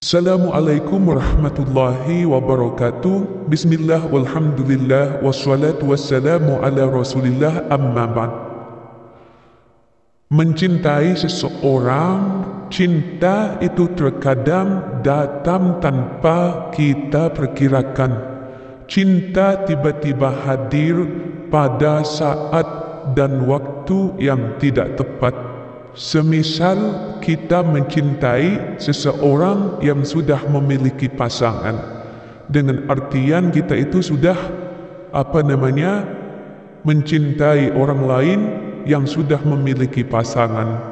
Assalamualaikum warahmatullahi wabarakatuh. Bismillah walhamdulillah wassalatu wassalamu ala rasulillah amma ba'd. Mencintai seseorang, cinta itu terkadang datang tanpa kita perkirakan. Cinta tiba-tiba hadir pada saat dan waktu yang tidak tepat. Semisal kita mencintai seseorang yang sudah memiliki pasangan, dengan artian kita itu sudah mencintai orang lain yang sudah memiliki pasangan.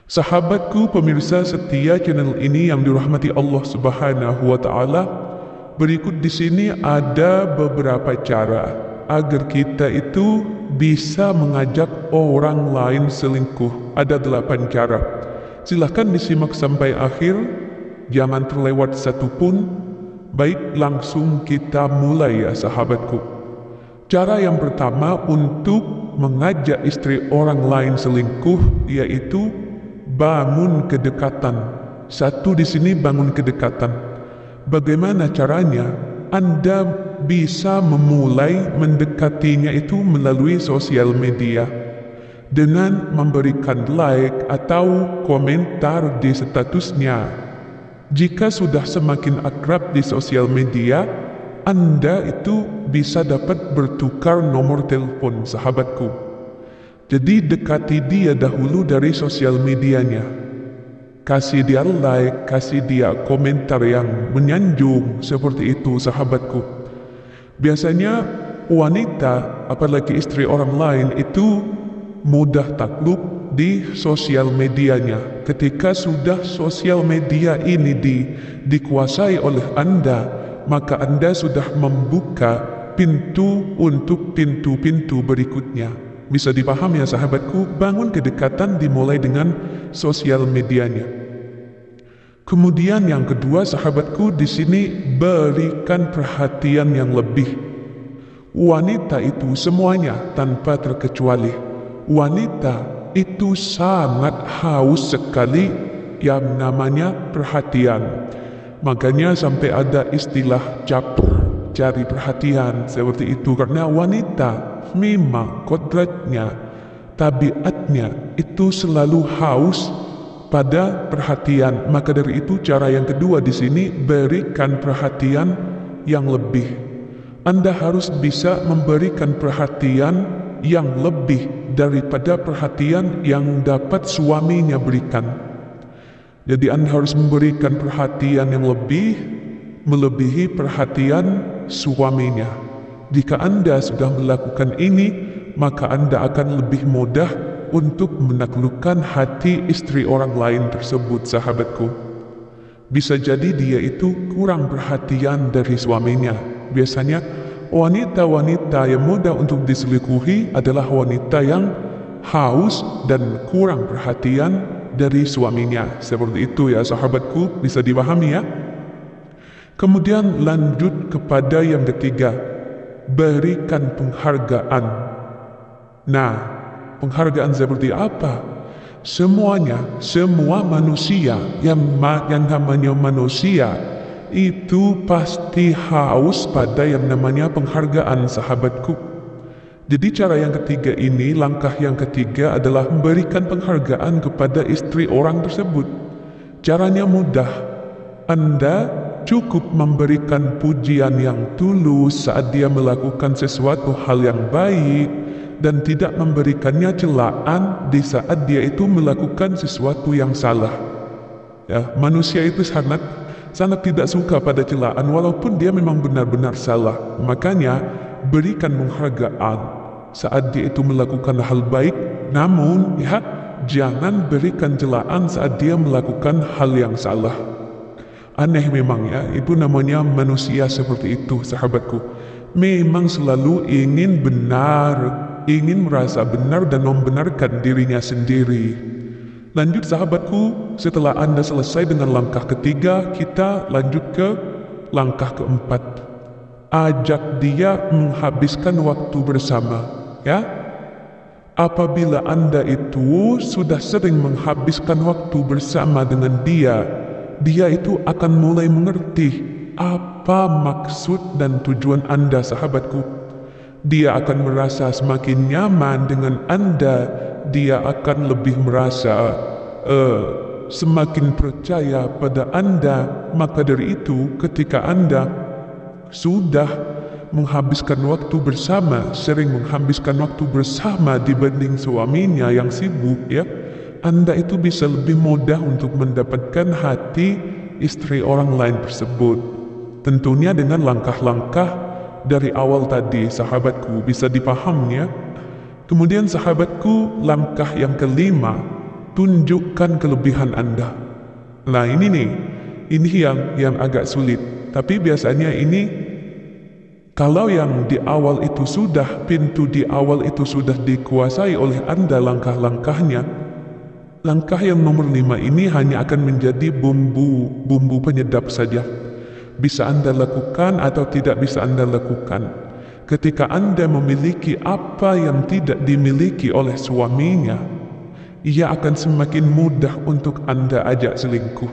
Sahabatku, pemirsa setia channel ini yang dirahmati Allah Subhanahu wa taala, berikut di sini ada beberapa cara agar kita itu bisa mengajak orang lain selingkuh. Ada 8 cara. Silahkan disimak sampai akhir, jangan terlewat satu pun. Baik, langsung kita mulai ya sahabatku. Cara yang pertama untuk mengajak istri orang lain selingkuh yaitu bangun kedekatan. Satu di sini bangun kedekatan. Bagaimana caranya? Anda bisa memulai mendekatinya itu melalui sosial media dengan memberikan like atau komentar di statusnya. Jika sudah semakin akrab di sosial media, Anda itu bisa dapat bertukar nomor telepon sahabatku. Jadi dekati dia dahulu dari sosial medianya. Kasih dia like, kasih dia komentar yang menyanjung seperti itu sahabatku. Biasanya wanita, apalagi istri orang lain itu mudah takluk di sosial medianya. Ketika sudah sosial media ini dikuasai oleh Anda, maka Anda sudah membuka pintu untuk pintu-pintu berikutnya. Bisa dipahami ya sahabatku, bangun kedekatan dimulai dengan sosial medianya. Kemudian yang kedua sahabatku, di sini berikan perhatian yang lebih. Wanita itu semuanya tanpa terkecuali, wanita itu sangat haus sekali yang namanya perhatian. Makanya sampai ada istilah cari perhatian seperti itu, karena wanita memang kodratnya, tabiatnya itu selalu haus pada perhatian. Maka dari itu cara yang kedua di sini, berikan perhatian yang lebih. Anda harus bisa memberikan perhatian yang lebih daripada perhatian yang dapat suaminya berikan. Jadi Anda harus memberikan perhatian yang lebih, melebihi perhatian suaminya. Jika Anda sudah melakukan ini, maka Anda akan lebih mudah untuk menaklukkan hati istri orang lain tersebut sahabatku. Bisa jadi dia itu kurang perhatian dari suaminya. Biasanya wanita-wanita yang mudah untuk diselingkuhi adalah wanita yang haus dan kurang perhatian dari suaminya. Seperti itu ya sahabatku, bisa dipahami ya. Kemudian lanjut kepada yang ketiga, berikan penghargaan. Nah, penghargaan seperti apa? Semua manusia yang namanya manusia itu pasti haus pada yang namanya penghargaan sahabatku. Jadi cara yang ketiga ini, langkah yang ketiga adalah memberikan penghargaan kepada istri orang tersebut. Caranya mudah. Anda cukup memberikan pujian yang tulus saat dia melakukan sesuatu hal yang baik, dan tidak memberikannya celaan di saat dia itu melakukan sesuatu yang salah. Ya, manusia itu sangat tidak suka pada celaan walaupun dia memang benar-benar salah. Makanya berikan penghargaan saat dia itu melakukan hal baik, namun ya jangan berikan celaan saat dia melakukan hal yang salah. Aneh memang ya, itu namanya manusia seperti itu sahabatku. Memang selalu ingin benar, ingin merasa benar dan membenarkan dirinya sendiri. Lanjut sahabatku, setelah Anda selesai dengan langkah ketiga, kita lanjut ke langkah keempat. Ajak dia menghabiskan waktu bersama, ya. Apabila Anda itu sudah sering menghabiskan waktu bersama dengan dia, dia itu akan mulai mengerti apa maksud dan tujuan Anda, sahabatku. Dia akan merasa semakin nyaman dengan Anda, dia akan lebih merasa semakin percaya pada Anda. Maka dari itu, ketika Anda sudah menghabiskan waktu bersama, sering menghabiskan waktu bersama dibanding suaminya yang sibuk, ya, Anda itu bisa lebih mudah untuk mendapatkan hati istri orang lain tersebut. Tentunya dengan langkah-langkah dari awal tadi, sahabatku, bisa dipahami, ya. Kemudian sahabatku, langkah yang kelima, tunjukkan kelebihan Anda. Nah ini nih, ini yang agak sulit. Tapi biasanya ini, kalau yang di awal itu sudah, pintu di awal itu sudah dikuasai oleh Anda langkah-langkahnya, langkah yang nomor 5 ini hanya akan menjadi bumbu penyedap saja. Bisa Anda lakukan atau tidak bisa Anda lakukan. Ketika Anda memiliki apa yang tidak dimiliki oleh suaminya, ia akan semakin mudah untuk Anda ajak selingkuh.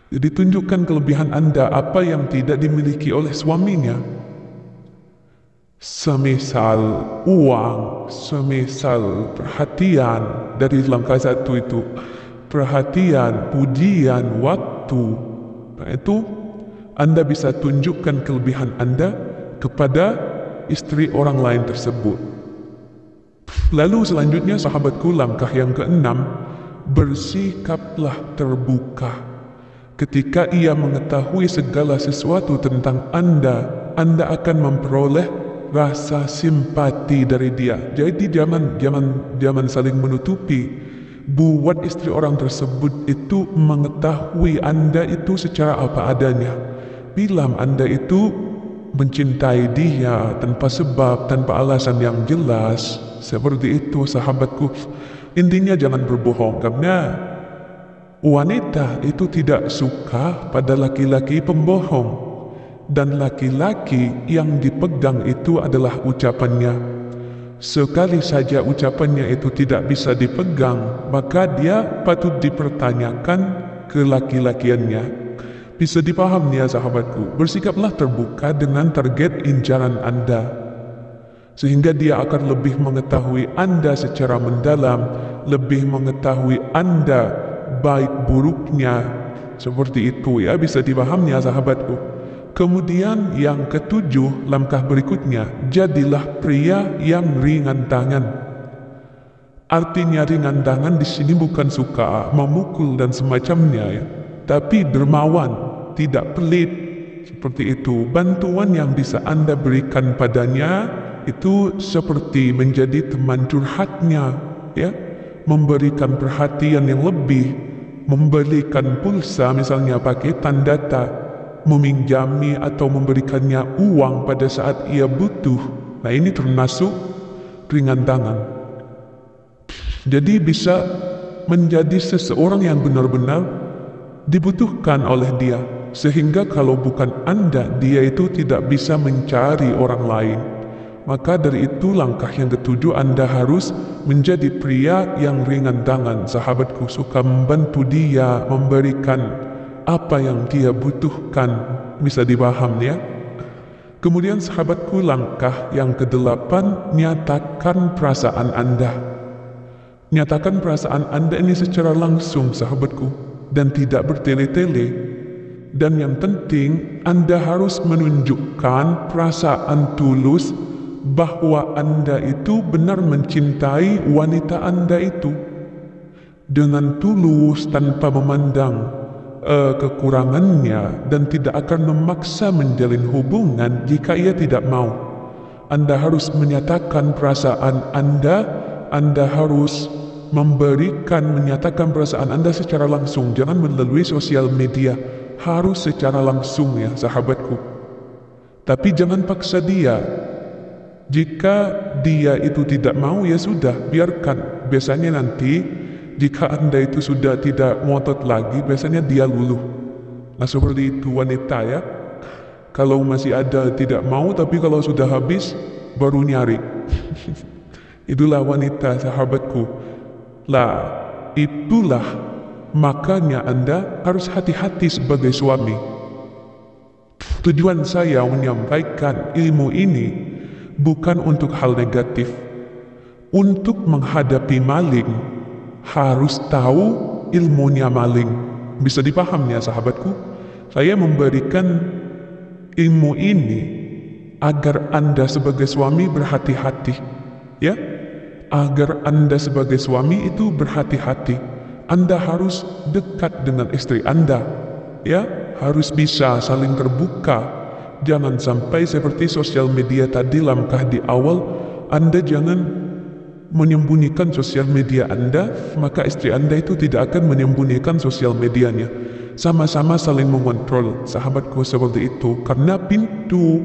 Jadi tunjukkan kelebihan Anda, apa yang tidak dimiliki oleh suaminya. Semisal uang, semisal perhatian, dari langkah 1 itu, perhatian, pujian, waktu. Itu Anda bisa tunjukkan kelebihan Anda kepada istri orang lain tersebut. Lalu selanjutnya, sahabatku, langkah yang ke-6, bersikaplah terbuka. Ketika ia mengetahui segala sesuatu tentang Anda akan memperoleh rasa simpati dari dia. Jadi jangan saling menutupi. Buat istri orang tersebut itu mengetahui Anda itu secara apa adanya. Bilang Anda itu mencintai dia tanpa sebab, tanpa alasan yang jelas. Seperti itu, sahabatku. Intinya jangan berbohong, karena wanita itu tidak suka pada laki-laki pembohong. Dan laki-laki yang dipegang itu adalah ucapannya. Sekali saja ucapannya itu tidak bisa dipegang, maka dia patut dipertanyakan kelaki-lakiannya. Bisa dipahami, ya sahabatku. Bersikaplah terbuka dengan target incaran Anda, sehingga dia akan lebih mengetahui Anda secara mendalam, lebih mengetahui Anda baik buruknya. Seperti itu, ya, bisa dipahami, ya sahabatku. Kemudian yang ke-7, langkah berikutnya, jadilah pria yang ringan tangan. Artinya ringan tangan di sini bukan suka memukul dan semacamnya, ya, tapi dermawan, tidak pelit. Seperti itu. Bantuan yang bisa Anda berikan padanya itu seperti menjadi teman curhatnya, ya, memberikan perhatian yang lebih, memberikan pulsa, misalnya paketan data, meminjami atau memberikannya uang pada saat ia butuh. Nah ini termasuk ringan tangan. Jadi bisa menjadi seseorang yang benar-benar dibutuhkan oleh dia, sehingga kalau bukan Anda, dia itu tidak bisa mencari orang lain. Maka dari itu langkah yang ke-7, Anda harus menjadi pria yang ringan tangan, sahabatku, suka membantu dia, memberikan apa yang dia butuhkan. Bisa dipahami, ya. Kemudian sahabatku, langkah yang ke-8, nyatakan perasaan Anda. Nyatakan perasaan Anda ini secara langsung, sahabatku, dan tidak bertele-tele. Dan yang penting, Anda harus menunjukkan perasaan tulus bahwa Anda itu benar mencintai wanita Anda itu. Dengan tulus, tanpa memandang kekurangannya, dan tidak akan memaksa menjalin hubungan jika ia tidak mau. Anda harus menyatakan perasaan Anda. Anda harus menyatakan perasaan Anda secara langsung, jangan melalui sosial media. Harus secara langsung, ya sahabatku. Tapi jangan paksa dia. Jika dia itu tidak mau, ya sudah, biarkan. Biasanya nanti jika Anda itu sudah tidak ngotot lagi, biasanya dia luluh. Nah seperti itu wanita, ya. Kalau masih ada tidak mau, tapi kalau sudah habis baru nyari. Itulah wanita, sahabatku. Lah itulah Makanya Anda harus hati-hati sebagai suami. Tujuan saya menyampaikan ilmu ini bukan untuk hal negatif. Untuk menghadapi maling, harus tahu ilmunya maling. Bisa dipahami ya sahabatku? Saya memberikan ilmu ini agar Anda sebagai suami berhati-hati. Ya, agar Anda sebagai suami itu berhati-hati. Anda harus dekat dengan istri Anda, ya, harus bisa saling terbuka. Jangan sampai seperti sosial media tadi langkah di awal, Anda jangan menyembunyikan sosial media Anda, maka istri Anda itu tidak akan menyembunyikan sosial medianya. Sama-sama saling mengontrol, sahabatku, seperti itu. Karena pintu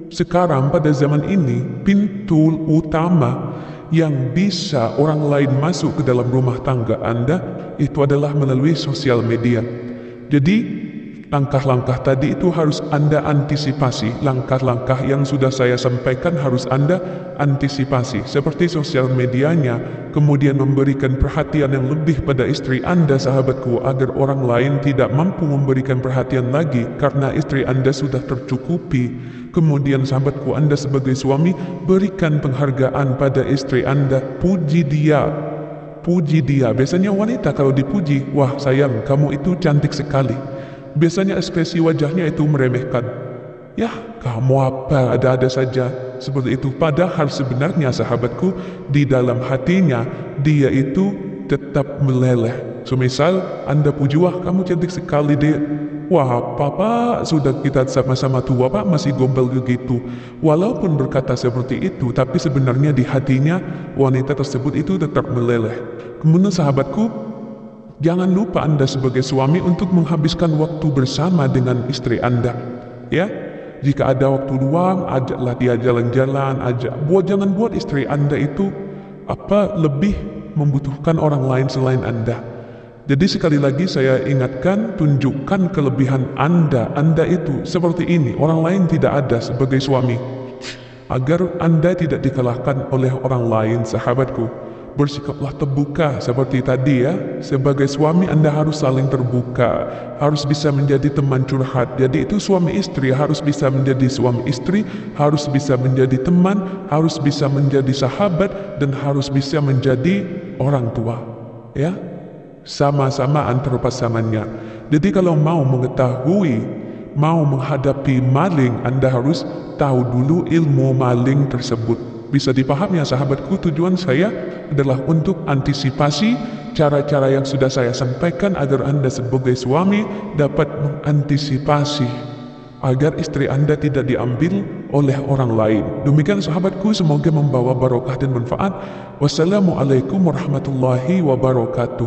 sekarang pada zaman ini, pintu utama yang bisa orang lain masuk ke dalam rumah tangga Anda itu adalah melalui sosial media. Jadi langkah-langkah tadi itu harus Anda antisipasi. Langkah-langkah yang sudah saya sampaikan harus Anda antisipasi. Seperti sosial medianya, kemudian memberikan perhatian yang lebih pada istri Anda, sahabatku, agar orang lain tidak mampu memberikan perhatian lagi karena istri Anda sudah tercukupi. Kemudian sahabatku, Anda sebagai suami, berikan penghargaan pada istri Anda. Puji dia. Puji dia. Biasanya wanita kalau dipuji, wah sayang, kamu itu cantik sekali. Biasanya ekspresi wajahnya itu meremehkan. Ya, kamu apa, ada-ada saja. Seperti itu. Padahal sebenarnya sahabatku, di dalam hatinya, dia itu tetap meleleh. Semisal Anda puji, wah kamu cantik sekali deh. Wah papa, sudah kita sama-sama tua pak masih gombal begitu. Walaupun berkata seperti itu, tapi sebenarnya di hatinya wanita tersebut itu tetap meleleh. Kemudian sahabatku, jangan lupa Anda sebagai suami untuk menghabiskan waktu bersama dengan istri Anda. Ya, jika ada waktu luang, ajaklah dia jalan-jalan, jangan buat istri Anda itu lebih membutuhkan orang lain selain Anda. Jadi sekali lagi saya ingatkan, tunjukkan kelebihan Anda. Anda itu seperti ini, orang lain tidak ada sebagai suami. Agar Anda tidak dikalahkan oleh orang lain, sahabatku. Bersikaplah terbuka seperti tadi ya. Sebagai suami Anda harus saling terbuka, harus bisa menjadi teman curhat. Jadi itu suami istri harus bisa menjadi suami istri, harus bisa menjadi teman, harus bisa menjadi sahabat, dan harus bisa menjadi orang tua. Ya, sama-sama antar pasangannya. Jadi kalau mau mengetahui, mau menghadapi maling, Anda harus tahu dulu ilmu maling tersebut. Bisa dipahami ya sahabatku, tujuan saya adalah untuk antisipasi cara-cara yang sudah saya sampaikan agar Anda sebagai suami dapat mengantisipasi agar istri Anda tidak diambil oleh orang lain. Demikian sahabatku, semoga membawa barokah dan manfaat. Wassalamualaikum warahmatullahi wabarakatuh.